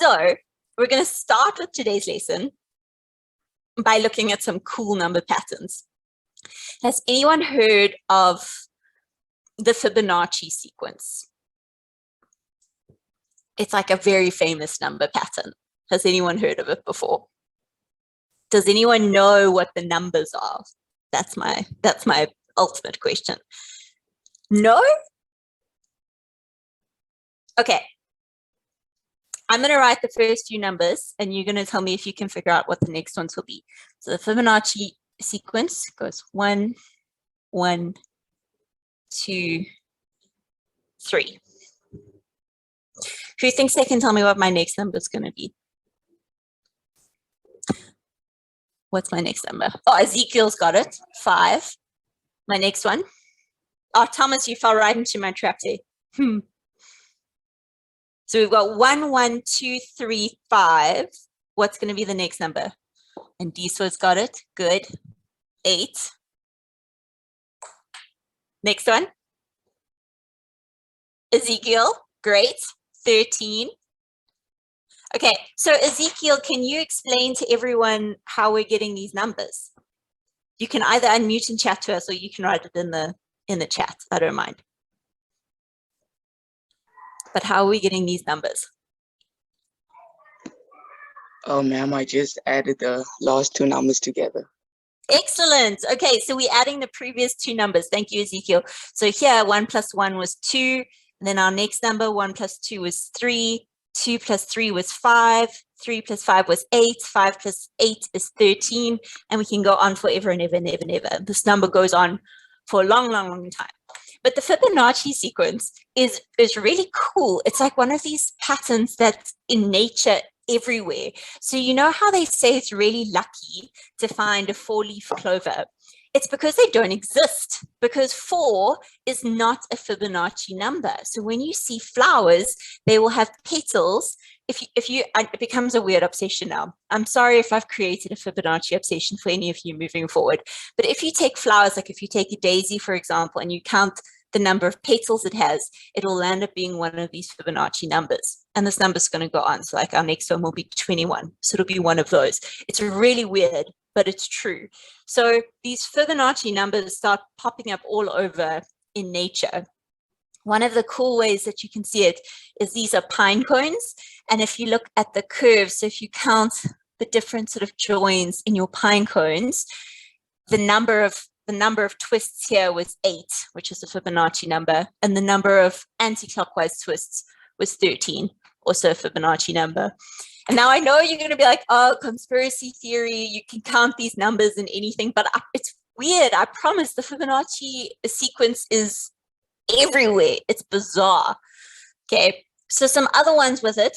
So we're going to start with today's lesson by looking at some cool number patterns. Has anyone heard of the Fibonacci sequence? It's like a very famous number pattern. Has anyone heard of it before? Does anyone know what the numbers are? That's my ultimate question. No? Okay. I'm going to write the first few numbers and you're going to tell me if you can figure out what the next ones will be. So the Fibonacci sequence goes 1, 1, 2, 3. Who thinks they can tell me what my next number is going to be? What's my next number? Oh, Ezekiel's got it. 5. My next one. Oh, Thomas, you fell right into my trap there. So we've got 1, 1, 2, 3, 5. What's going to be the next number? And Deeso's got it. Good. 8. Next one. Ezekiel. Great. 13. Okay, so Ezekiel, can you explain to everyone how we're getting these numbers? You can either unmute and chat to us, or you can write it in the chat. I don't mind. But how are we getting these numbers? Oh, ma'am, I just added the last two numbers together. Excellent. Okay, so we're adding the previous two numbers. Thank you, Ezekiel. So here, 1 plus 1 was 2. And then our next number, 1 plus 2 was 3. 2 plus 3 was 5. 3 plus 5 was 8. 5 plus 8 is 13. And we can go on forever and ever and ever and ever. This number goes on for a long, long, long time. But the Fibonacci sequence is really cool. It's like one of these patterns that's in nature everywhere. So you know how they say it's really lucky to find a 4-leaf clover? It's because they don't exist, because 4 is not a Fibonacci number. So when you see flowers, they will have petals. It becomes a weird obsession now. I'm sorry if I've created a Fibonacci obsession for any of you moving forward. But if you take flowers, like if you take a daisy, for example, and you count the number of petals it has, it'll end up being one of these Fibonacci numbers. And this number is going to go on. So like our next one will be 21. So it'll be one of those. It's really weird, but it's true. So these Fibonacci numbers start popping up all over in nature. One of the cool ways that you can see it is these are pine cones. And if you look at the curves, so if you count the different sort of joins in your pine cones, the number of twists here was 8, which is a Fibonacci number. And the number of anti-clockwise twists was 13, also a Fibonacci number. And now I know you're going to be like, oh, conspiracy theory, you can count these numbers in anything, but it's weird. I promise the Fibonacci sequence is everywhere. It's bizarre. Okay, so some other ones with it.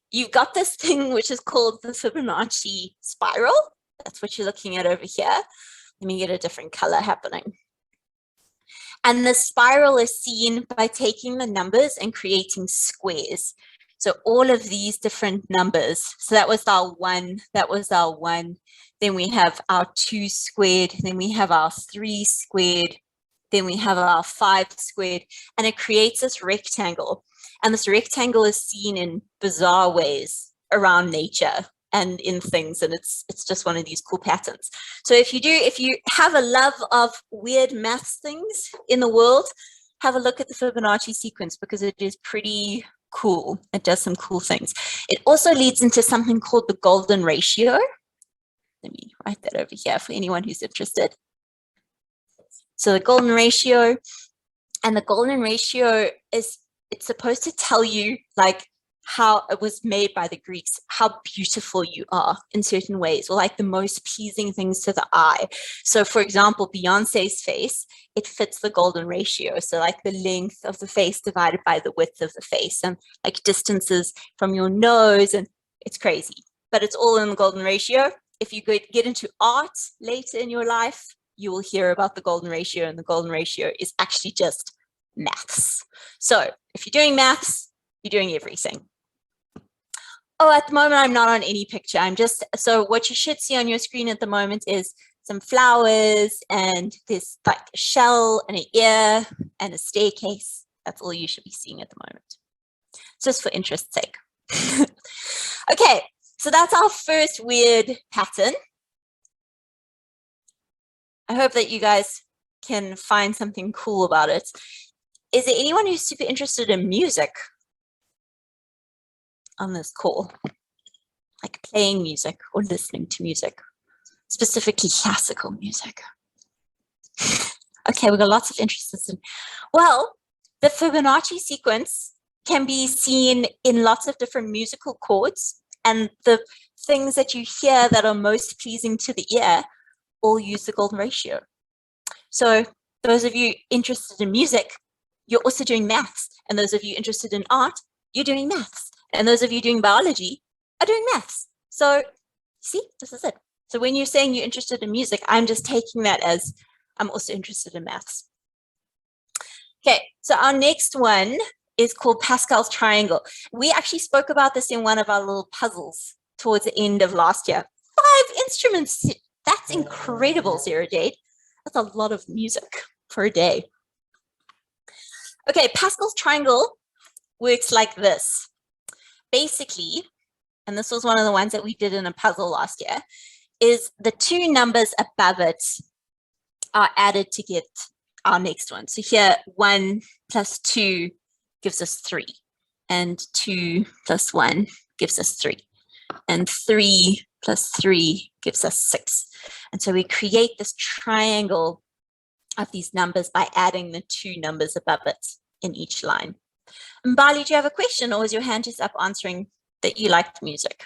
You've got this thing which is called the Fibonacci spiral. That's what you're looking at over here. Let me get a different color happening. And the spiral is seen by taking the numbers and creating squares. So all of these different numbers. So that was our 1, that was our 1. Then we have our 2 squared. Then we have our 3 squared. Then we have our 5 squared. And it creates this rectangle. And this rectangle is seen in bizarre ways around nature and in things. And it's just one of these cool patterns. So if you have a love of weird maths things in the world, have a look at the Fibonacci sequence because it is pretty cool. It does some cool things. It also leads into something called the golden ratio. Let me write that over here for anyone who's interested. So the golden ratio, and the golden ratio it's supposed to tell you like how it was made by the Greeks, how beautiful you are in certain ways, or like the most pleasing things to the eye. So for example, Beyonce's face, it fits the golden ratio. So like the length of the face divided by the width of the face, and like distances from your nose, and it's crazy, but it's all in the golden ratio. If you get into art later in your life, you will hear about the golden ratio, and the golden ratio is actually just maths. So if you're doing maths, you're doing everything. Oh, at the moment, I'm not on any picture. So what you should see on your screen at the moment is some flowers, and there's like a shell and an ear and a staircase. That's all you should be seeing at the moment. just for interest's sake. Okay, so that's our first weird pattern. I hope that you guys can find something cool about it. Is there anyone who's super interested in music on this call? Like playing music or listening to music, specifically classical music? Okay, we've got lots of interests in. Well, the Fibonacci sequence can be seen in lots of different musical chords, and the things that you hear that are most pleasing to the ear all use the golden ratio. So those of you interested in music, you're also doing maths. And those of you interested in art, you're doing maths. And those of you doing biology are doing maths. So see, this is it. So when you're saying you're interested in music, I'm just taking that as I'm also interested in maths. Okay, so our next one is called Pascal's triangle. We actually spoke about this in one of our little puzzles towards the end of last year. 5 instruments. That's incredible, Sarah Jade. That's a lot of music for a day. Okay, Pascal's triangle works like this. Basically, and this was one of the ones that we did in a puzzle last year, is the 2 numbers above it are added to get our next one. So here, 1 plus 2 gives us 3, and 2 plus 1 gives us 3, and 3 plus 3 gives us 6. And so we create this triangle of these numbers by adding the 2 numbers above it in each line. And Bali, do you have a question, or was your hand just up answering that you liked music?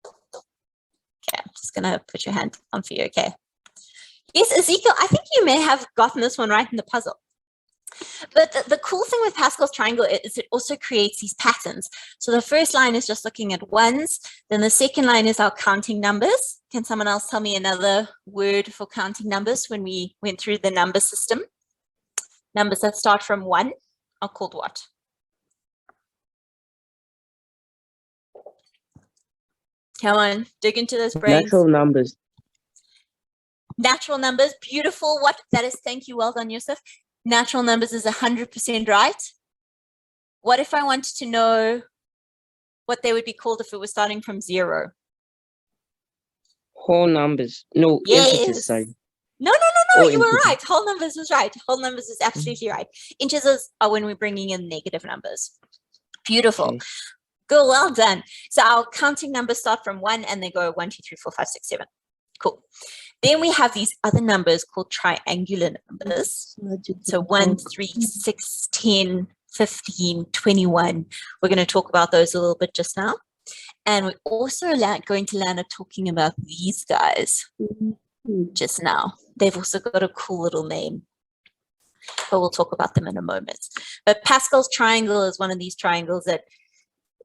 Okay, I'm just gonna put your hand on for you, okay? Yes, Ezekiel, I think you may have gotten this one right in the puzzle. But the cool thing with Pascal's triangle is it also creates these patterns. So the first line is just looking at ones. Then the second line is our counting numbers. Can someone else tell me another word for counting numbers when we went through the number system? Numbers that start from 1 are called what? Come on, dig into those brains. Natural numbers. Natural numbers, beautiful. What that is, thank you, well done, Yusuf. Natural numbers is 100% right. What if I wanted to know what they would be called if it was starting from 0? Whole numbers. No, Yes. integers, sorry. No, Oh, you were integers. right. Whole numbers was right. Whole numbers is absolutely right. Integers are when we're bringing in negative numbers. Beautiful. Okay. Good, well done. So our counting numbers start from 1 and they go 1, 2, 3, 4, 5, 6, 7. Cool. Then we have these other numbers called triangular numbers. So 1, 3, 6, 10, 15, 21. We're going to talk about those a little bit just now. And we're also going to land up talking about these guys just now. They've also got a cool little name, but we'll talk about them in a moment. But Pascal's triangle is one of these triangles that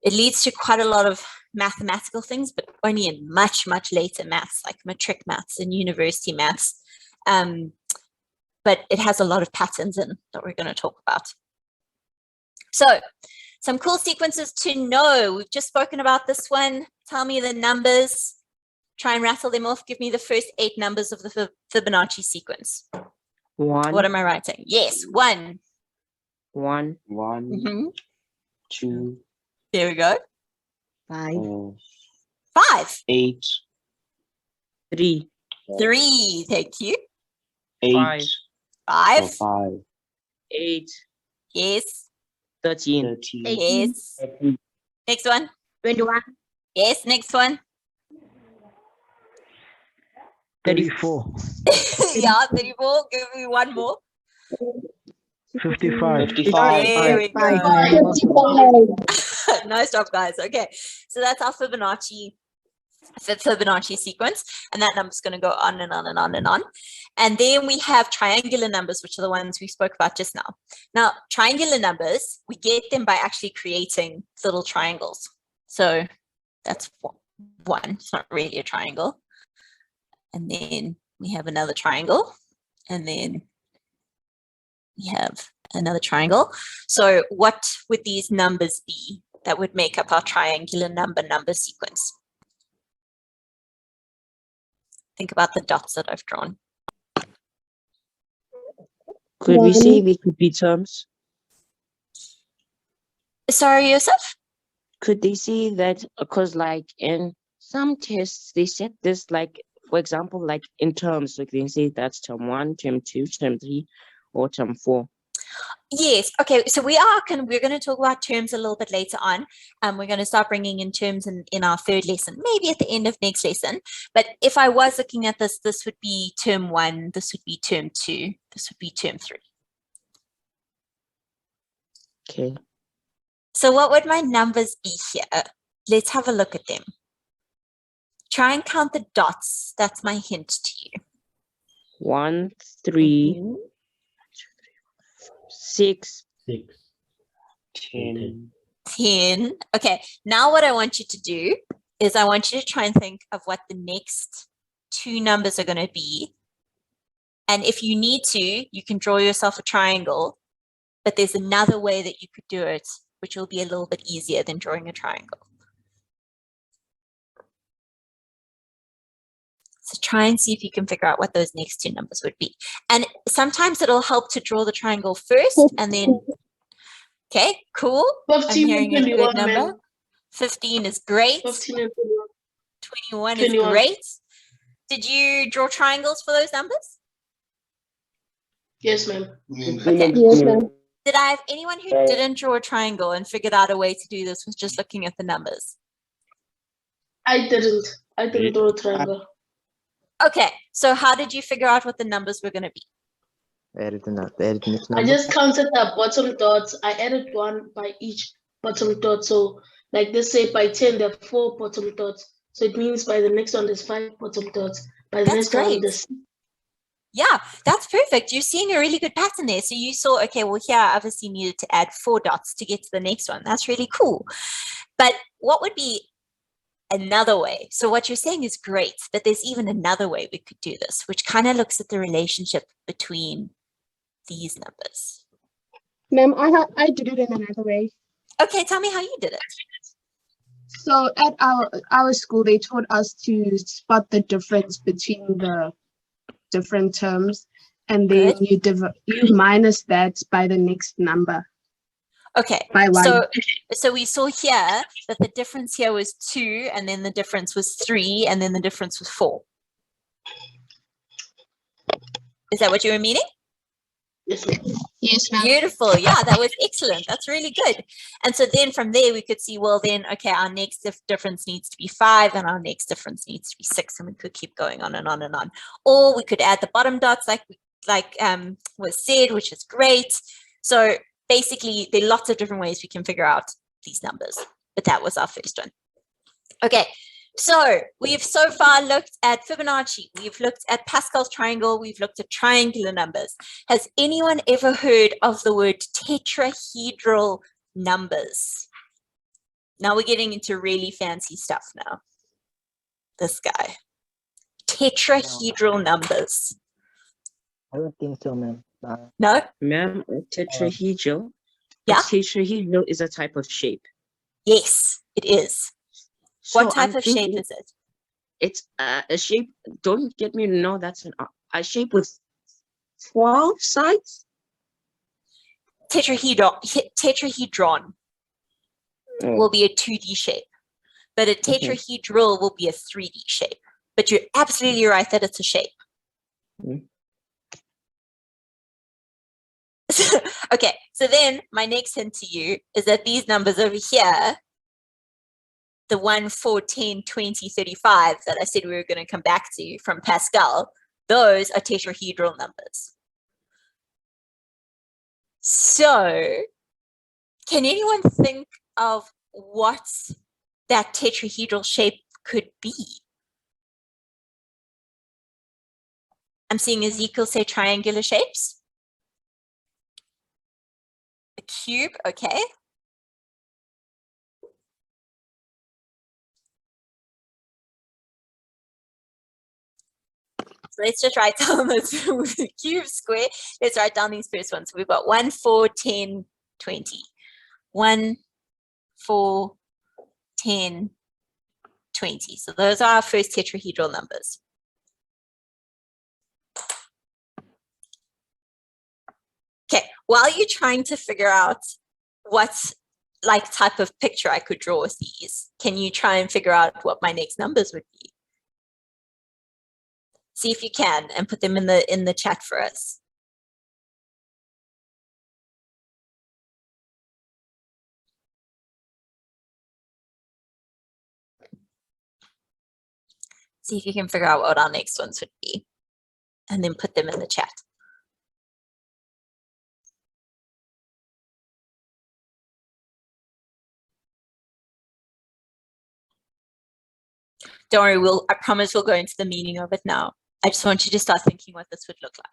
it leads to quite a lot of mathematical things, but only in much, much later maths, like matric maths and university maths. But it has a lot of patterns in that we're going to talk about. So some cool sequences to know. We've just spoken about this one. Tell me the numbers. Try and rattle them off. Give me the first 8 numbers of the Fibonacci sequence. 1. What am I writing? Yes, 1. 1. 1, 2, There we go. 5. 5. 8, 3. 3. Thank you. 8, 5. 5, 8. Yes. 13. 13, Yes. Next one. 21. Yes. Next one. 34, Yeah, 34. Give me one more. 55. 55, There we go. 55. Nice job, guys. Okay, so that's our Fibonacci sequence, and that number's going to go on and on and on and on. And then we have triangular numbers, which are the ones we spoke about just now. Now, triangular numbers, we get them by actually creating little triangles. So that's 1. It's not really a triangle. And then we have another triangle, and then we have another triangle. So what would these numbers be that would make up our triangular number sequence? Think about the dots that I've drawn. Could we say we could be terms? Sorry, Yusuf? Could they see that, because like in some tests they set this, like for example, like in terms, like they say that's term 1, term 2, term 3, or term 4? Yes. Okay. So we're going to talk about terms a little bit later on. We're going to start bringing in terms in our third lesson, maybe at the end of next lesson. But if I was looking at this, this would be term 1, this would be term 2, this would be term 3. Okay. So what would my numbers be here? Let's have a look at them. Try and count the dots. That's my hint to you. 1, 3, 6, 10. 10. Okay, now what I want you to do is I want you to try and think of what the next two numbers are going to be. And if you need to, you can draw yourself a triangle, but there's another way that you could do it, which will be a little bit easier than drawing a triangle. So try and see if you can figure out what those next two numbers would be. And sometimes it'll help to draw the triangle first and then, okay, cool. 15 I'm hearing and a good 21, number. ma'am. 15 is great. 15 and 21 is 21. great. Did you draw triangles for those numbers? Yes, ma'am. Okay. Yes, ma'am. Did I have anyone who didn't draw a triangle and figured out a way to do this with just looking at the numbers? I didn't draw a triangle. Okay, so how did you figure out what the numbers were going to be? I just counted the bottom dots. I added one by each bottom dot. So, like they say, by 10, there are 4 bottom dots. So it means by the next one, there's 5 bottom dots. By the That's next great. one, there's... Yeah, that's perfect. You're seeing a really good pattern there. So you saw, okay, well, here I obviously needed to add 4 dots to get to the next one. That's really cool. But what would be another way? So what you're saying is great, but there's even another way we could do this, which kind of looks at the relationship between these numbers. Ma'am, I did it in another way. Okay, tell me how you did it. So at our school, they taught us to spot the difference between the different terms, and then you minus that by the next number. Okay, by 1. So we saw here that the difference here was 2, and then the difference was 3, and then the difference was 4. Is that what you were meaning? Yes, ma'am. Yes, ma'am. Beautiful. Yeah, that was excellent. That's really good. And so then from there, we could see, well, then, okay, our next difference needs to be 5 and our next difference needs to be 6. And we could keep going on and on and on. Or we could add the bottom dots like was said, which is great. So basically, there are lots of different ways we can figure out these numbers. But that was our first one. Okay. So we've so far looked at Fibonacci, we've looked at Pascal's triangle, we've looked at triangular numbers. Has anyone ever heard of the word tetrahedral numbers? Now we're getting into really fancy stuff now. This guy. Tetrahedral numbers. I don't think so, ma'am. No? Ma'am, a tetrahedral? Yeah? A tetrahedral is a type of shape. Yes, it is. So What type I'm of shape thinking is it? It's a shape, don't get me, no, that's a shape with 12 sides? Tetrahedron will be a 2D shape, but a tetrahedral will be a 3D shape. But you're absolutely right that it's a shape. Okay, so then my next hint to you is that these numbers over here, the 1, 4, 10, 20, 35 that I said we were going to come back to from Pascal, those are tetrahedral numbers. So can anyone think of what that tetrahedral shape could be? I'm seeing Ezekiel say triangular shapes. A cube, okay. So let's just write down this cube square. Let's write down these first ones. So we've got 1, 4, 10, 20. 1, 4, 10, 20. So those are our first tetrahedral numbers. Okay, while you're trying to figure out what like type of picture I could draw with these. Can you try and figure out what my next numbers would be? See if you can and put them in the chat for us. See if you can figure out what our next ones would be and then put them in the chat. Don't worry, I promise we'll go into the meaning of it now. I just want you to start thinking what this would look like.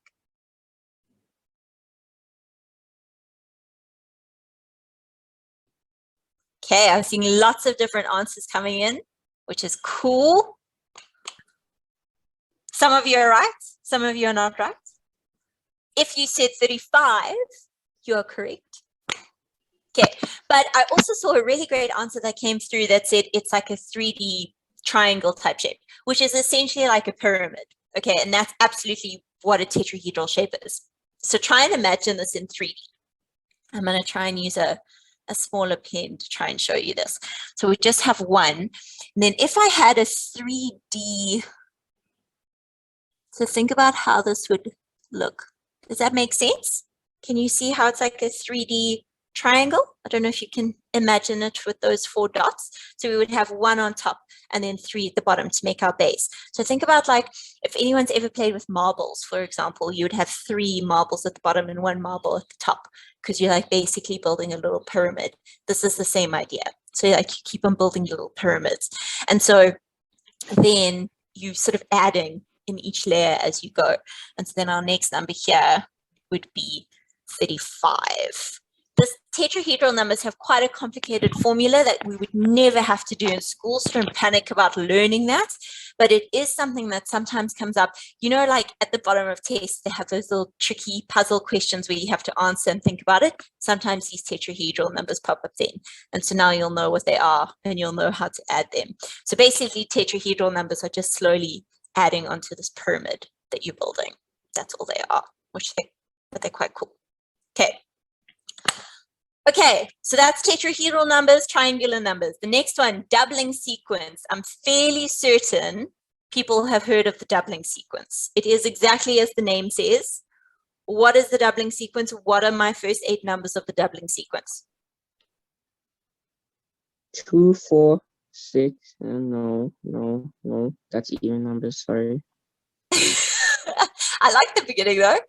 Okay, I'm seeing lots of different answers coming in, which is cool. Some of you are right, some of you are not right. If you said 35, you are correct. Okay, but I also saw a really great answer that came through that said it's like a 3D triangle type shape, which is essentially like a pyramid. Okay, and that's absolutely what a tetrahedral shape is. So try and imagine this in 3D. I'm going to try and use a smaller pen to try and show you this. So we just have one. And then if I had a 3D, so think about how this would look. Does that make sense? Can you see how it's like a 3D triangle? I don't know if you can imagine it with those 4 dots. So we would have 1 on top and then 3 at the bottom to make our base. So think about like if anyone's ever played with marbles, for example, you would have 3 marbles at the bottom and 1 marble at the top because you're like basically building a little pyramid. This is the same idea. So like you keep on building little pyramids. And so then you sort of adding in each layer as you go. And so then our next number here would be 35. This tetrahedral numbers have quite a complicated formula that we would never have to do in school, so don't panic about learning that, but it is something that sometimes comes up. You know, like at the bottom of tests, they have those little tricky puzzle questions where you have to answer and think about it. Sometimes these tetrahedral numbers pop up then, and so now you'll know what they are and you'll know how to add them. So basically tetrahedral numbers are just slowly adding onto this pyramid that you're building. That's all they are, but they're quite cool. Okay. Okay, so that's tetrahedral numbers, triangular numbers. The next one, doubling sequence. I'm fairly certain people have heard of the doubling sequence. It is exactly as the name says. What is the doubling sequence? What are my first 8 numbers of the doubling sequence? 2, 4, 6. No. That's even numbers. Sorry. I like the beginning though.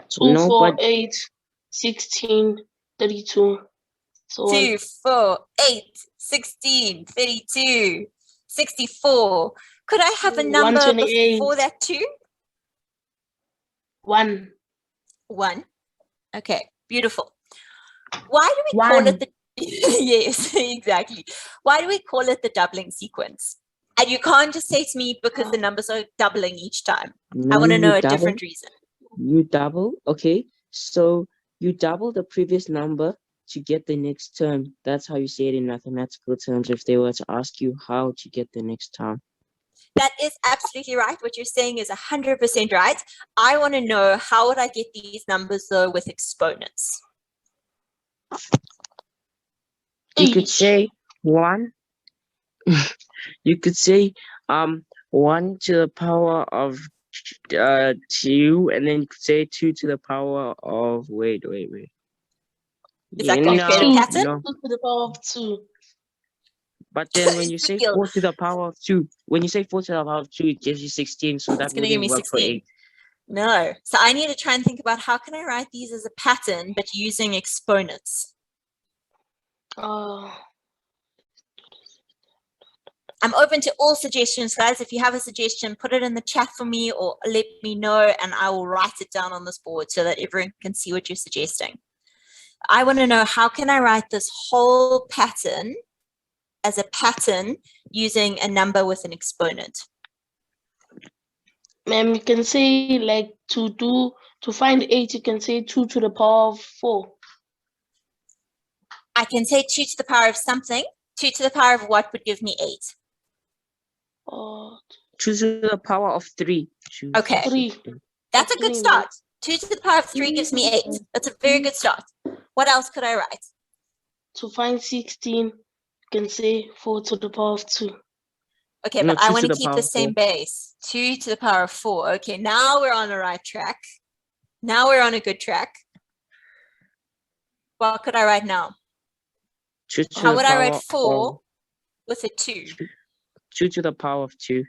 2, No, 4, but 8, 16, 32. So 2, 4, 8, 16, 32, 64. Could I have a number 128. before that too? 1. 1. Okay, beautiful. Why do we call it the yes, exactly. Why do we call it the doubling sequence? And you can't just say to me because the numbers are doubling each time. I want to know a different reason. You double, okay. So you double the previous number to get the next term. That's how you say it in mathematical terms if they were to ask you how to get the next term. That is absolutely right. What you're saying is 100% right. I want to know, how would I get these numbers though with exponents? You could say 1. You could say 1 to the power of 2, and then you could say 2 to the power of wait. Is that going to create a pattern? 2 to the power of 2. But then when you say 4 to the power of 2, it gives you 16, so that going to give me wouldn't work for 16. 8. No. So I need to try and think about how can I write these as a pattern, but using exponents. I'm open to all suggestions, guys. If you have a suggestion, put it in the chat for me or let me know and I will write it down on this board so that everyone can see what you're suggesting. I want to know, how can I write this whole pattern as a pattern using a number with an exponent? Ma'am, you can say like to find 8, you can say 2 to the power of 4. I can say 2 to the power of something. 2 to the power of what would give me 8? 2 to the power of 3. Okay. 3. That's a good start. 2 to the power of 3 gives me 8. That's a very good start. What else could I write? to find 16, you can say 4 to the power of 2. Okay, No, but I 2 want to to the keep power the of same 4. base. 2 to the power of 4. Okay, now we're on the right track. Now we're on a good track. What could I write now? 2 to How the would I write power 4 of with a 2? 2 to the power of 2.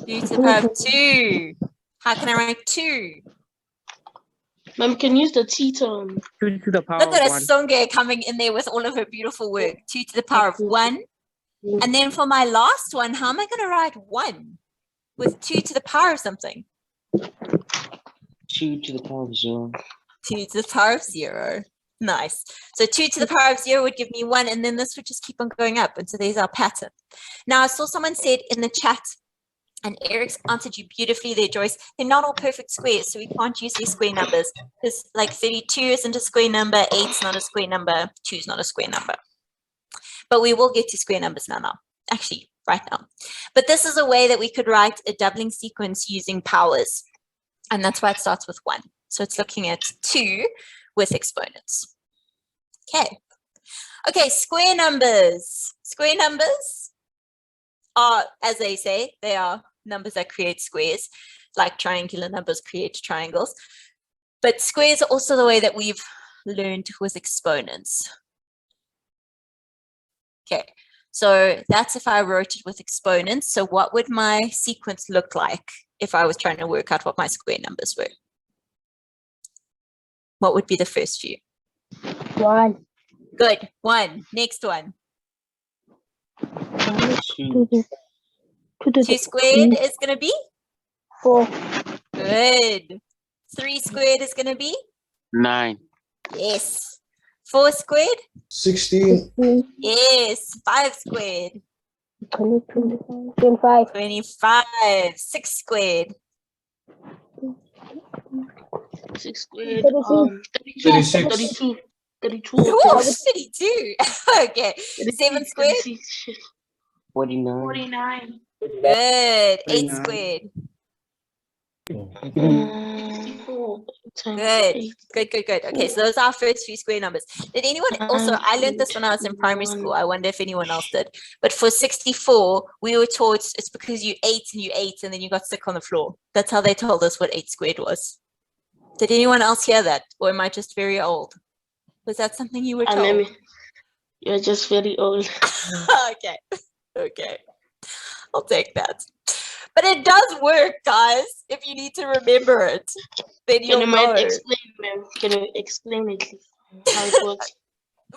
2 to the power of 2. How can I write 2? Ma'am, you can use the t term. 2 to the power Look of at 1. Songe coming in there with all of her beautiful work. 2 to the power of 1. Mm. And then for my last one, how am I going to write 1 with 2 to the power of something? 2 to the power of 0. 2 to the power of 0. Nice. So 2 to the power of 0 would give me 1, and then this would just keep on going up. And so there's our pattern. Now, I saw someone said in the chat, and Eric's answered you beautifully there, Joyce, they're not all perfect squares, so we can't use these square numbers. Because like 32 isn't a square number, 8's not a square number, 2's not a square number. But we will get to square numbers now. Actually, right now. But this is a way that we could write a doubling sequence using powers. And that's why it starts with 1. So it's looking at 2 with exponents. Okay. Okay, square numbers. Square numbers are, as they say, they are numbers that create squares, like triangular numbers create triangles. But squares are also the way that we've learned with exponents. Okay, so that's if I wrote it with exponents. So what would my sequence look like if I was trying to work out what my square numbers were? What would be the first few? 1. Good. 1. Next one. 2. 2 squared is going to be? 4. Good. 3 squared is going to be? 9. Yes. 4 squared? 16. 16. Yes. 5 squared? 25. 25. 6 squared? 6 squared, 36. 32. 32. Oh, 32. Okay. 7 squared? 49. 49. Good. 8 49. squared? 64. Good. Good. Okay, so those are our first few square numbers. Did anyone also, I learned this when I was in primary school. I wonder if anyone else did. But for 64, we were taught it's because you ate and then you got sick on the floor. That's how they told us what 8 squared was. Did anyone else hear that? Or am I just very old? Was that something you were told? Anemi, you're just very old. Okay. I'll take that. But it does work, guys. If you need to remember it, then Can you'll you know. mind explain, ma'am? Can you explain it, how it works?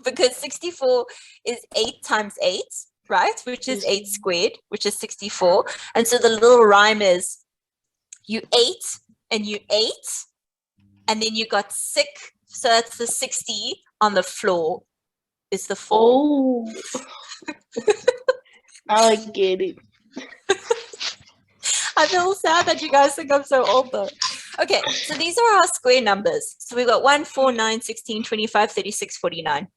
Because 64 is 8 times 8, right? Which is Yes. 8 squared, which is 64. And so the little rhyme is you ate, and then you got sick. So that's the 60 on the floor is the 4. Oh. Now I get it. I feel sad that you guys think I'm so old though. Okay, so these are our square numbers. So we've got 1, 4, 9, 16, 25, 36, 49.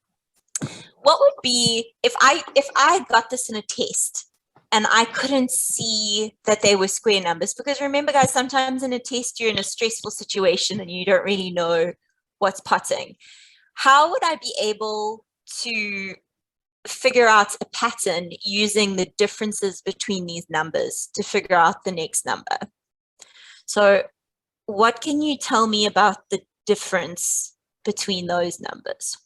What would be if I got this in a test and I couldn't see that they were square numbers? Because remember, guys, sometimes in a test you're in a stressful situation and you don't really know what's potting. How would I be able to figure out a pattern using the differences between these numbers to figure out the next number? So what can you tell me about the difference between those numbers?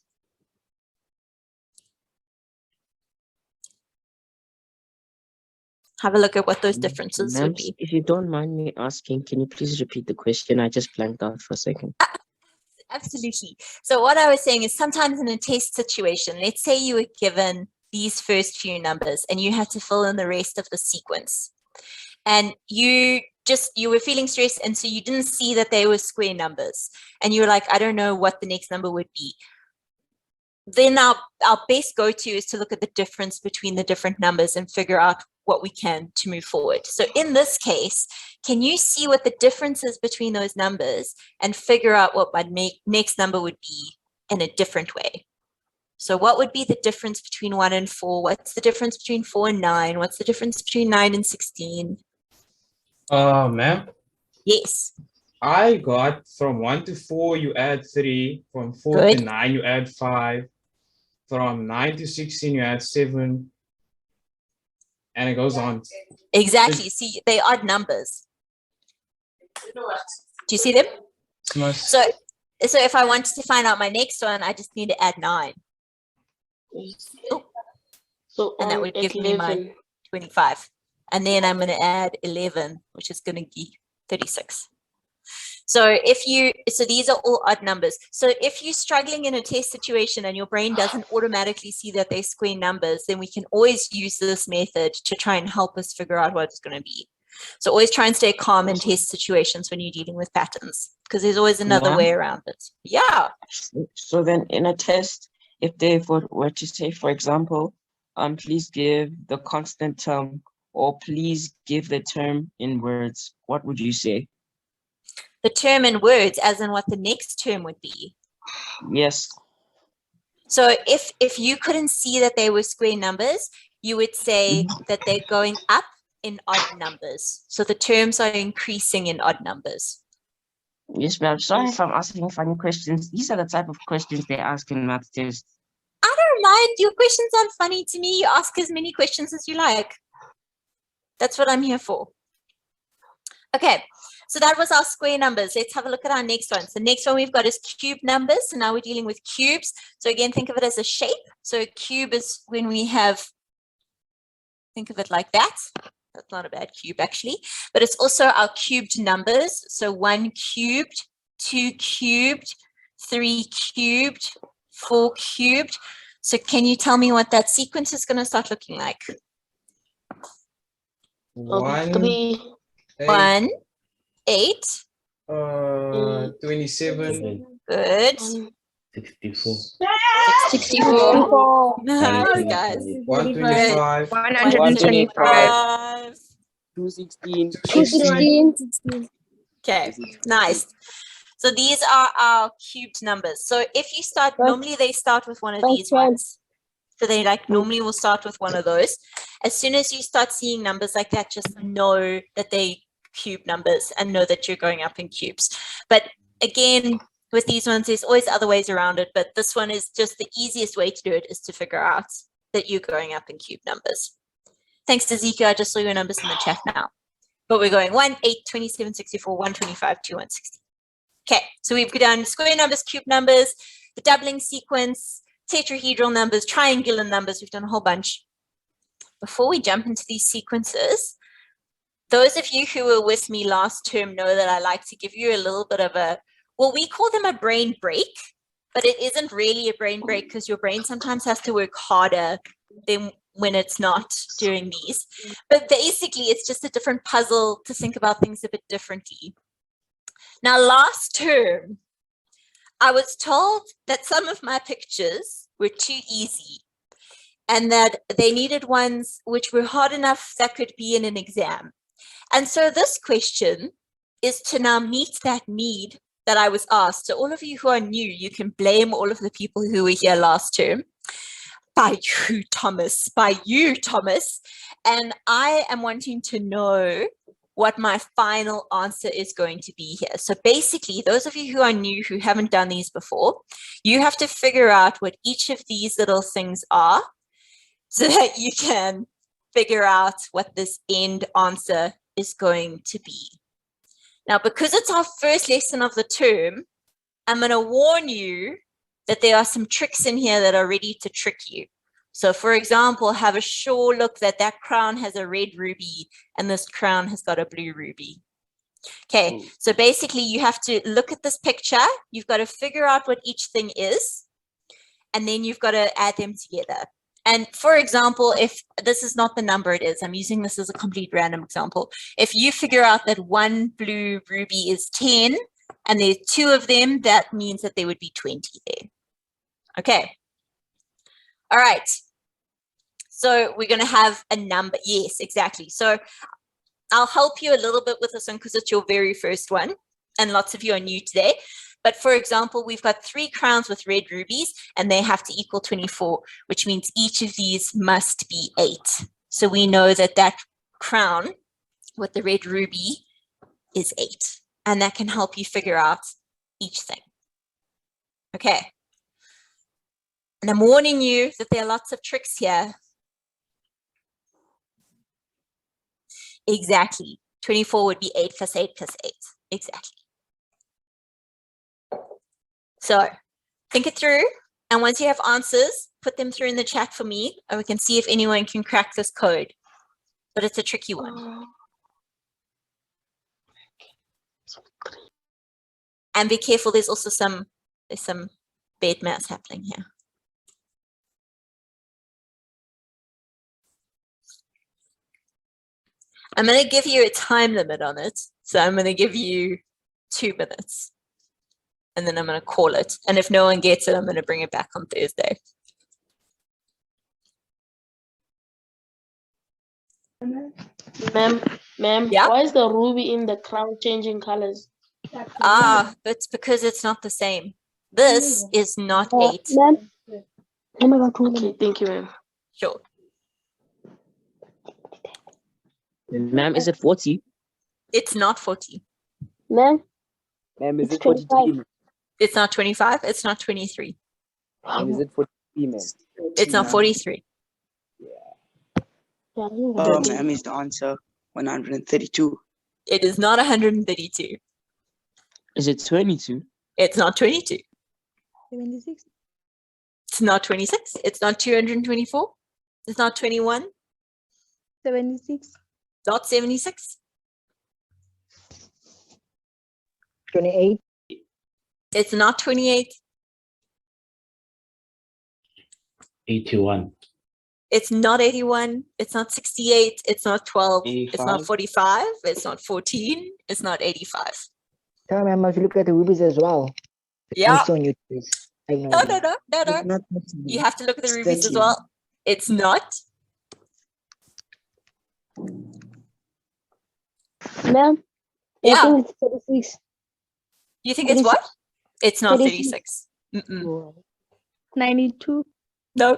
Have a look at what those differences would be. If you don't mind me asking, can you please repeat the question? I just blanked out for a second. Absolutely. So what I was saying is sometimes in a test situation, let's say you were given these first few numbers and you had to fill in the rest of the sequence. And you were feeling stressed, and so you didn't see that they were square numbers. And you were like, I don't know what the next number would be. Then our best go-to is to look at the difference between the different numbers and figure out what we can to move forward. So in this case, can you see what the difference is between those numbers and figure out what my next number would be in a different way? So what would be the difference between 1 and 4? What's the difference between 4 and 9? What's the difference between 9 and 16? Ma'am, Yes. I got from 1 to 4, you add 3. From 4 to Good. 9, you add 5. from 9 to 16, you add 7, and it goes on. Exactly. See, they odd numbers. Do you see them? So if I wanted to find out my next one, I just need to add 9. So And that would give me my 25. And then I'm going to add 11, which is going to be 36. So these are all odd numbers. So if you're struggling in a test situation and your brain doesn't automatically see that they're square numbers, then we can always use this method to try and help us figure out what it's going to be. So always try and stay calm in test situations when you're dealing with patterns, because there's always another way around it. Yeah. So then in a test, if they were to say, for example, please give the constant term, or please give the term in words, what would you say? The term in words, as in what the next term would be. Yes. So if you couldn't see that they were square numbers, you would say that they're going up in odd numbers. So the terms are increasing in odd numbers. Yes, ma'am. Sorry if I'm asking funny questions. These are the type of questions they ask in math tests. I don't mind. Your questions aren't funny to me. You ask as many questions as you like. That's what I'm here for. Okay, so that was our square numbers. Let's have a look at our next one. So the next one we've got is cube numbers. So now we're dealing with cubes. So again, think of it as a shape. So a cube is when we have, think of it like that. That's not a bad cube actually, but it's also our cubed numbers. So 1 cubed, 2 cubed, 3 cubed, 4 cubed. So can you tell me what that sequence is going to start looking like? 1, 3, 1, 8. 27. Good. 64. 64. Nice, guys. 125. 125. 216. 216. Okay, nice. So these are our cubed numbers. So if you start, normally they start with one of these ones. So they normally will start with one of those. As soon as you start seeing numbers like that, just know that they cube numbers and know that you're going up in cubes. But again, with these ones, there's always other ways around it, but this one is just the easiest way to do it, is to figure out that you're going up in cube numbers. Thanks to Ezekiel, I just saw your numbers in the chat now. But we're going 1, 8, 27, 64, 125, 2, 160. Okay, so we've done square numbers, cube numbers, the doubling sequence, tetrahedral numbers, triangular numbers. We've done a whole bunch. Before we jump into these sequences, those of you who were with me last term know that I like to give you a little bit of a, well, we call them a brain break, but it isn't really a brain break because your brain sometimes has to work harder than when it's not doing these. But basically, it's just a different puzzle to think about things a bit differently. Now, last term, I was told that some of my pictures were too easy and that they needed ones which were hard enough that could be in an exam. And so this question is to now meet that need that I was asked. So all of you who are new, you can blame all of the people who were here last term. By you, Thomas. By you, Thomas. And I am wanting to know what my final answer is going to be here. So basically, those of you who are new, who haven't done these before, you have to figure out what each of these little things are so that you can figure out what this end answer is going to be. Now, because it's our first lesson of the term, I'm going to warn you that there are some tricks in here that are ready to trick you. So, for example, have a sure look that that crown has a red ruby and this crown has got a blue ruby. Okay, so basically you have to look at this picture. You've got to figure out what each thing is, and then you've got to add them together. And for example, if this is not the number it is, I'm using this as a complete random example. If you figure out that one blue ruby is 10 and there's 2 of them, that means that there would be 20 there. Okay. All right. So we're going to have a number. Yes, exactly. So I'll help you a little bit with this one because it's your very first one. And lots of you are new today. But for example, we've got 3 crowns with red rubies and they have to equal 24, which means each of these must be 8. So we know that that crown with the red ruby is 8. And that can help you figure out each thing. Okay. And I'm warning you that there are lots of tricks here. Exactly. 24 would be 8 plus 8 plus 8. Exactly. So think it through. And once you have answers, put them through in the chat for me, and we can see if anyone can crack this code. But it's a tricky one. And be careful, there's also some bad maths happening here. I'm going to give you a time limit on it. So I'm going to give you 2 minutes. And then I'm going to call it. And if no one gets it, I'm going to bring it back on Thursday. Ma'am, Yeah? why is the ruby in the crown changing colors? It's because it's not the same. This is not 8. Ma'am. Oh my God. Okay, thank you, ma'am. Sure. Ma'am, is it 40? It's not 40. Ma'am. Ma'am, is It's it 43? 25. ma'am? It's not 25. It's not 23. Ma'am, is it 43, ma'am? It's not 43. Ma'am, is the answer 132. It is not 132. Is it 22? It's not 22. 76. It's not 26. It's not 224. It's not 21. 76. Not 76. 28. It's not 28. 81. It's not 81. It's not 68. It's not 12. It's not 85. 45. It's not 14. It's not 85. Tell me, I must look at the rubies as well. Yeah. On YouTube. No. You have to look at the rubies as well. It's not. Ma'am. Yeah. I think it's 36. You think it's what? It's not 36. 36. Mm-mm. 92. No.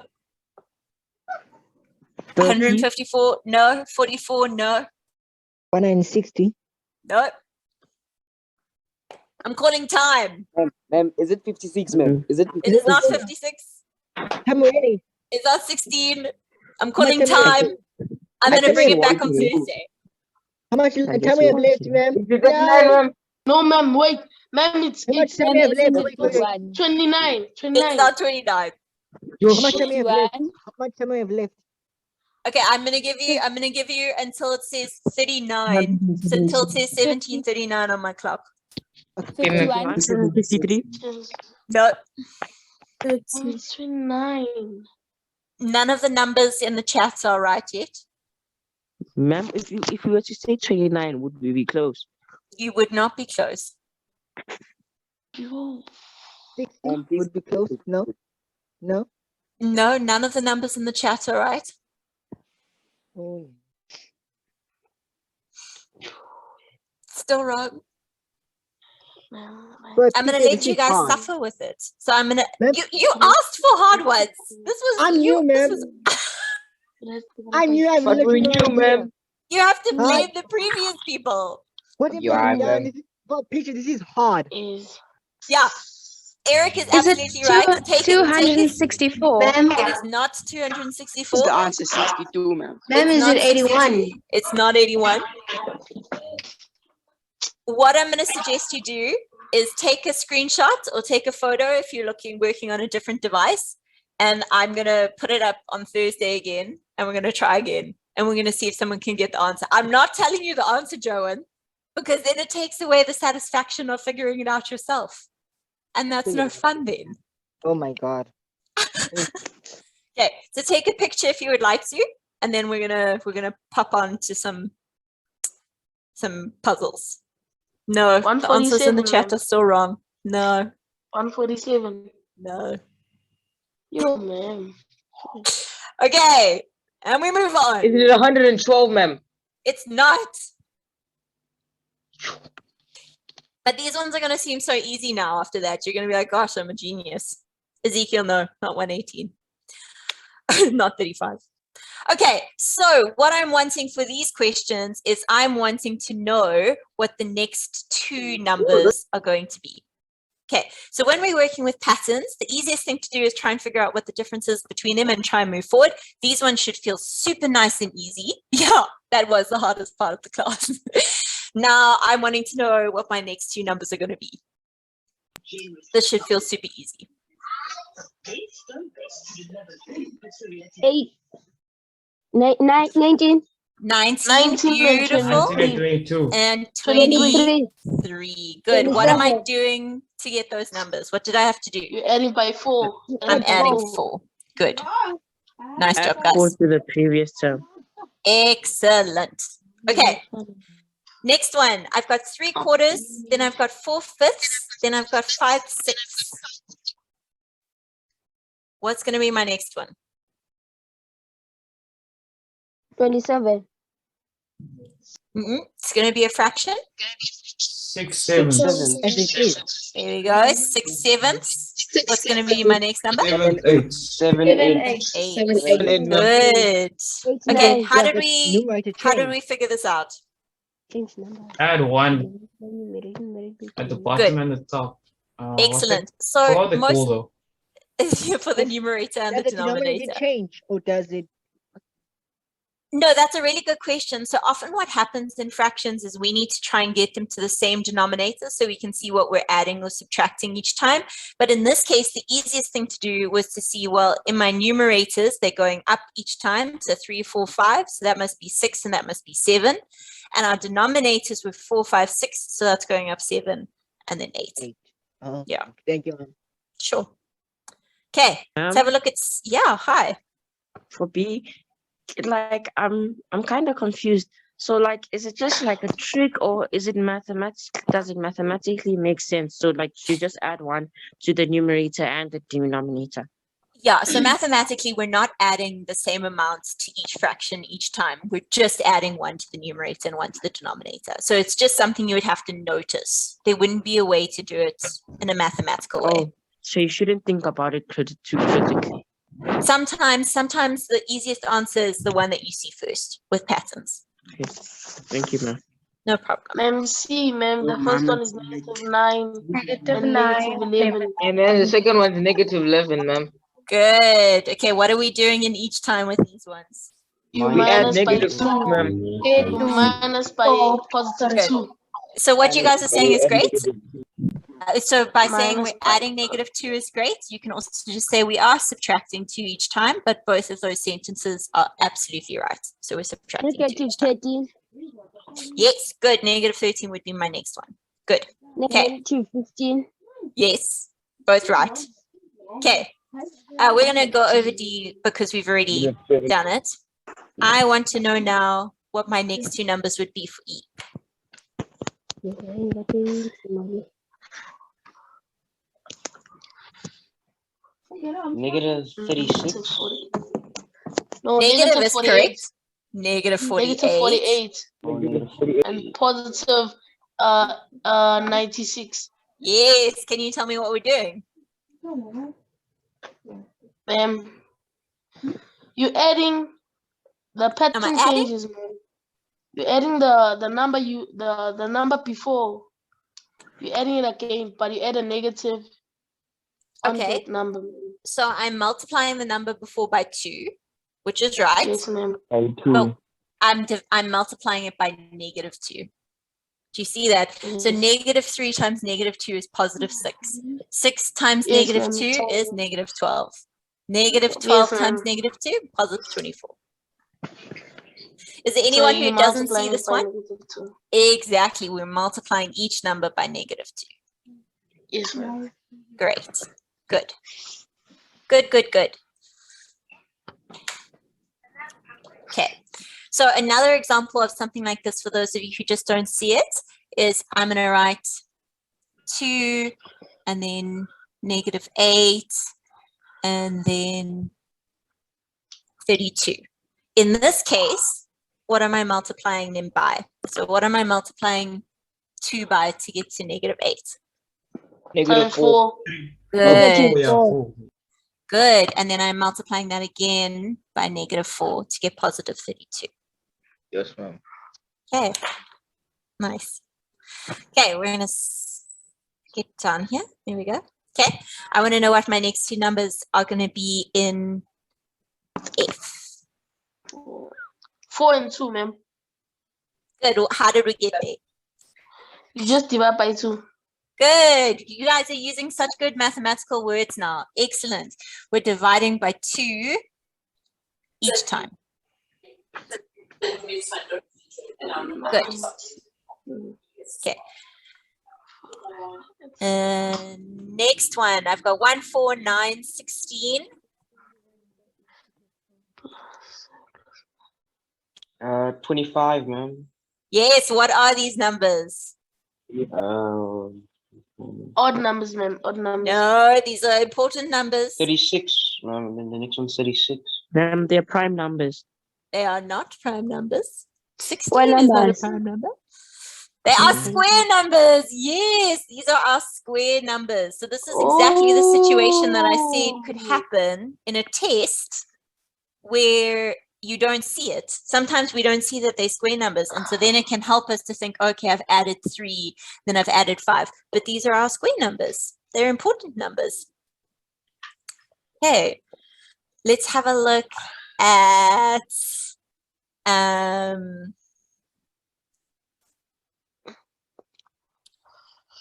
30? 154. No. 44. No. 160. No. I'm calling time. Ma'am, is it 56, ma'am? Is it It is not 56? 56. I'm ready. It's not 16. I'm calling much am I- time. I'm going to bring it back on Thursday. How much I time we have left, ma'am? No, ma'am, wait. Ma'am, it's How much time we have left? 29. It's 29. not 29. How much time we have left? How much time we have left? Okay, I'm gonna give you until it says 39. So until it says 17:39 on my clock. 53? No, Oh, it's 29. none of the numbers in the chats are right yet. Ma'am, if you were to say 29, would we be close? You would not be close. Yo. 60 please- would be close. No. No. No, none of the numbers in the chat are right. Oh. Still wrong. Ma'am, But I'm gonna teacher, let this you is guys hard. suffer with it. So I'm gonna. Ma'am- You asked for hard ones. This was I'm you. new, This ma'am. was, I knew I But we knew, ma'am. you have to Huh? blame the previous people. What have You I are, done? ma'am. But teacher, this is hard. Is Yeah. Eric is Is it absolutely right. Take it. 264? It is not Is 264. the answer 62, ma'am? Ma'am, It's is not it 81? 62. It's not 81. What I'm going to suggest you do is take a screenshot or take a photo if you're working on a different device. And I'm going to put it up on Thursday again. And we're going to try again. And we're going to see if someone can get the answer. I'm not telling you the answer, Joan, because then it takes away the satisfaction of figuring it out yourself. And that's no fun then. Oh my God. Okay, so take a picture if you would like to, and then we're gonna pop on to some puzzles. No, the answers in the 147, chat ma'am. are still wrong. No, 147. no. Yo, ma'am. Okay, and we move on. Is it 112, ma'am? It's not. But these ones are gonna seem so easy now after that. You're gonna be like, gosh, I'm a genius. Ezekiel, no, not 118. Not 35. Okay, so what I'm wanting for these questions is I'm wanting to know what the next 2 numbers are going to be. Okay, so when we're working with patterns, the easiest thing to do is try and figure out what the difference is between them and try and move forward. These ones should feel super nice and easy. Yeah, that was the hardest part of the class. Now I'm wanting to know what my next two numbers are going to be. This should feel super easy. 8, 19, 19, beautiful. 19 and 22. And 23, 23. Good. What am I 27. doing to get those numbers? What did I have to do? You're adding by 4. I'm adding 4. Good. Nice Add job, 4 guys. to the previous term. Excellent. Okay. Next one. I've got 3/4, then I've got 4/5, then I've got 5/6. What's going to be my next one? 27, It's going to be a fraction. 6 7. As it is. There we go. 6/7. What's going to be my next number? 7 8. 7 8. 8. 7 8. Good. 8, Okay. 9. How did Numerator we figure this out? Change number. Add 1 at the bottom and the top. Excellent. What So are they called most though? for the numerator and Does the the denominator denominator. change or does it? No, that's a really good question. So often what happens in fractions is we need to try and get them to the same denominator so we can see what we're adding or subtracting each time. But in this case, the easiest thing to do was to see, well, in my numerators, they're going up each time. So 3, 4, 5. So that must be 6 and that must be 7. And our denominators were 4, 5, 6. So that's going up 7 and then 8. 8. Oh, Yeah. Thank you, ma'am. Sure. Okay, let's have a look at, yeah, hi. For B, like I'm kind of confused. So like, is it just like a trick or is it mathematics? Does it mathematically make sense? So like, you just add 1 to the numerator and the denominator. Yeah, so mathematically, we're not adding the same amounts to each fraction each time. We're just adding 1 to the numerator and 1 to the denominator. So it's just something you would have to notice. There wouldn't be a way to do it in a mathematical way. Oh, so you shouldn't think about it too critically. Sometimes the easiest answer is the one that you see first with patterns. Okay. Thank you, ma'am. No problem. Ma'am, see, ma'am, the first one is -9 Negative and 9, -11. And then the second one's -11, ma'am. Good. Okay, what are we doing in each time with these ones? You We add minus by -2, 2. ma'am. You minus by +2. So what you guys are saying is great. So by saying Minus we're by- adding -2 is great. You can also just say we are subtracting 2 each time, but both of those sentences are absolutely right. So we're subtracting 2 Negative each time. 13, Yes, good. -13 would be my next one. Good. Okay. negative 15, Yes, both right. Okay. We're going to go over D because we've already done it. I want to know now what my next two numbers would be for E. -36. No, Negative is 48. correct. -48. -48 and positive 96. Yes. Can you tell me what we're doing? You're adding the pattern adding? changes, man. You're adding the number the number before. You're adding it again, but you add a negative on Okay. that number. So I'm multiplying the number before by 2, which is right. Yes, ma'am. But I'm multiplying it by -2. Do you see that? So -3 times -2 is +6. 6 times Yes, -2 ma'am. is -12. -12 Yes, times ma'am. -2, +24. Is there anyone who you're doesn't see multiplying this it by one? -2. Exactly. We're multiplying each number by -2. Yes, ma'am. Great. Good. Good, good, good. Okay. So another example of something like this, for those of you who just don't see it, is I'm going to write 2 and then -8 and then 32. In this case, what am I multiplying them by? So what am I multiplying 2 by to get to -8? Times 4. Good. Yeah, 4. Good. And then I'm multiplying that again by -4 to get +32. Yes, ma'am. Okay. Nice. Okay, we're gonna. get down here. There we go. Okay. I want to know what my next two numbers are going to be in F. 4 and 2, ma'am. Good. How did we get there? You just divide by 2. Good. You guys are using such good mathematical words now. Excellent. We're dividing by 2 each time. Good. Okay. Next one. I've got 1, 4, 9, 16. 25, ma'am. Yes. What are these numbers? Odd numbers, ma'am. Odd numbers. No, these are important numbers. 36, ma'am. And then the next one's 36. Ma'am, they're prime numbers. They are not prime numbers. 16 What is not a numbers? prime number. They are square numbers. Yes, these are our square numbers. So this is exactly the situation that I said could happen in a test where you don't see it. Sometimes we don't see that they're square numbers. And so then it can help us to think, okay, I've added 3, then I've added 5. But these are our square numbers. They're important numbers. Okay, let's have a look at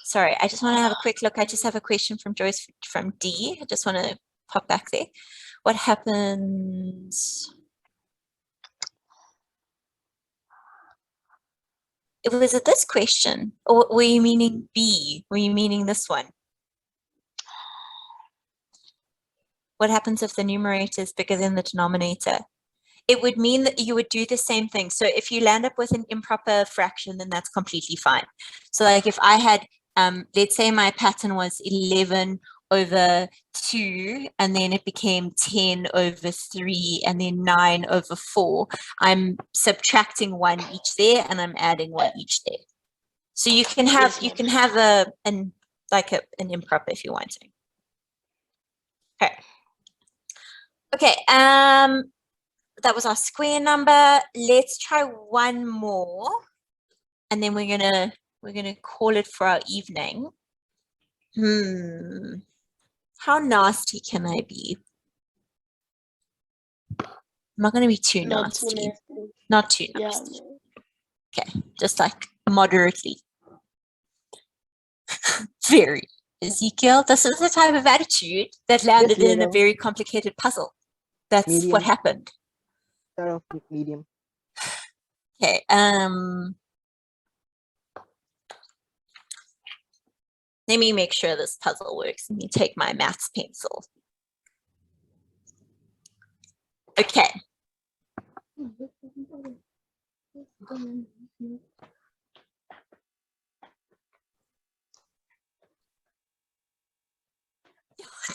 sorry, I just want to have a quick look. I just have a question from Joyce from D. I just want to pop back there. What happens? Was it this question? Or were you meaning B? Were you meaning this one? What happens if the numerator is bigger than the denominator? It would mean that you would do the same thing. So if you land up with an improper fraction, then that's completely fine. So like if I had, let's say my pattern was 11 over 2, and then it became 10 over 3, and then 9 over 4. I'm subtracting 1 each there, and I'm adding 1 each there. So you can have an improper if you want to. Okay. Okay. That was our square number. Let's try one more, and then we're gonna call it for our evening. How nasty can I be? I'm not gonna be too nasty. Not too nasty. Yeah. Okay, just like moderately. Very. Ezekiel, this is the type of attitude that landed in a very complicated puzzle. That's medium. What happened. Start off with medium. Okay. Let me make sure this puzzle works. Let me take my maths pencil. Okay.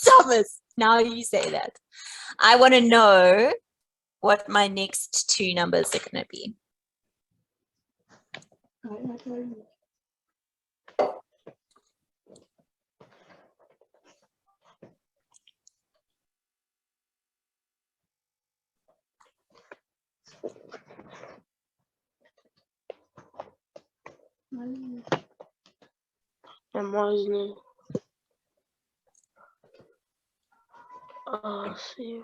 Thomas, now you say that. I want to know what my next two numbers are going to be. See.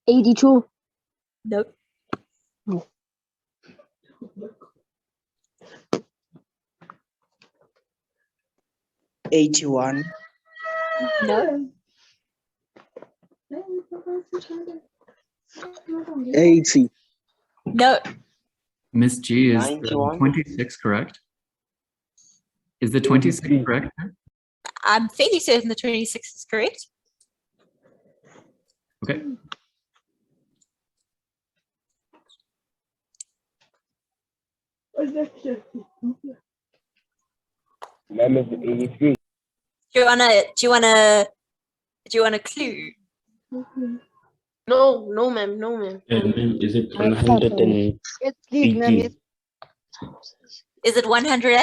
82. Nope. No. 81. No. 80. No. Miss G, is 91. 26 correct? Is the 26 correct? I'm fairly certain the 26 is correct. Okay. Ma'am is 83. Do you want a clue? No, ma'am. No, ma'am. Is it 118? Yes, please, ma'am. Yes. Is it 100?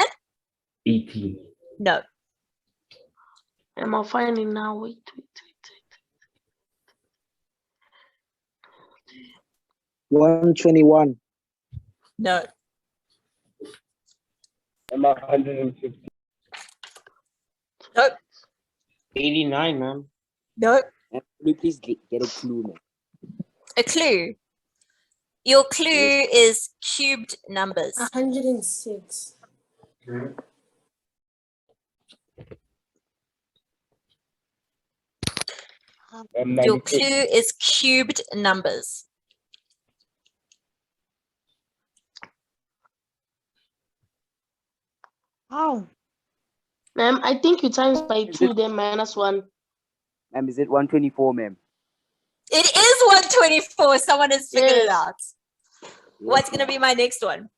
18. No. Am I finding now? Wait. 121. No. 150. Nope. 89, ma'am. Nope. Can you please get a clue, man? A clue. Your clue is cubed numbers. 106. Your clue is cubed numbers. How? Ma'am, I think you times by 2, then minus 1. Ma'am, is it 124, ma'am? It is 124. Someone has figured it Yes. out. What's going to be my next one?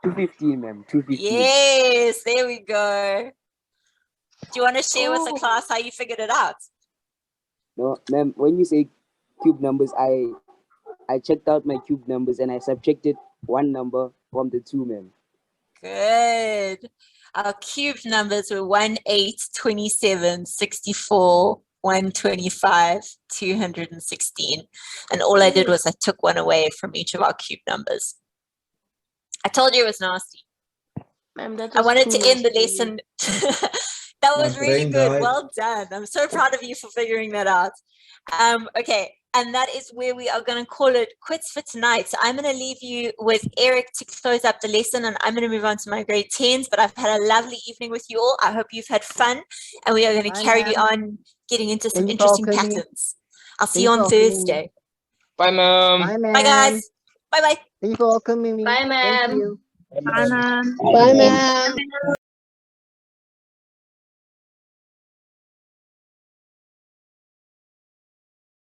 215, ma'am. 215. Yes, there we go. Do you want to share with the class how you figured it out? No, ma'am, when you say cube numbers, I checked out my cube numbers and I subtracted one number from the two, ma'am. Good. Our cubed numbers were 1, 8, 27, 64, 125, 216. And all I did was I took one away from each of our cube numbers. I told you it was nasty. Ma'am, that I was wanted too to end the nasty. lesson. That My was really brain good. died. Well done. I'm so proud of you for figuring that out. Okay, and that is where we are going to call it quits for tonight. So I'm going to leave you with Eric to close up the lesson, and I'm going to move on to my grade 10s, but I've had a lovely evening with you all. I hope you've had fun, and we are going to carry on getting into some Thank you for interesting coming. patterns. I'll see Thank you you on for coming. Thursday. Bye, ma'am. Bye, ma'am. Bye, guys. Bye-bye. Thank you for welcoming me. Bye, Thank ma'am. you. Bye, ma'am. Bye, ma'am.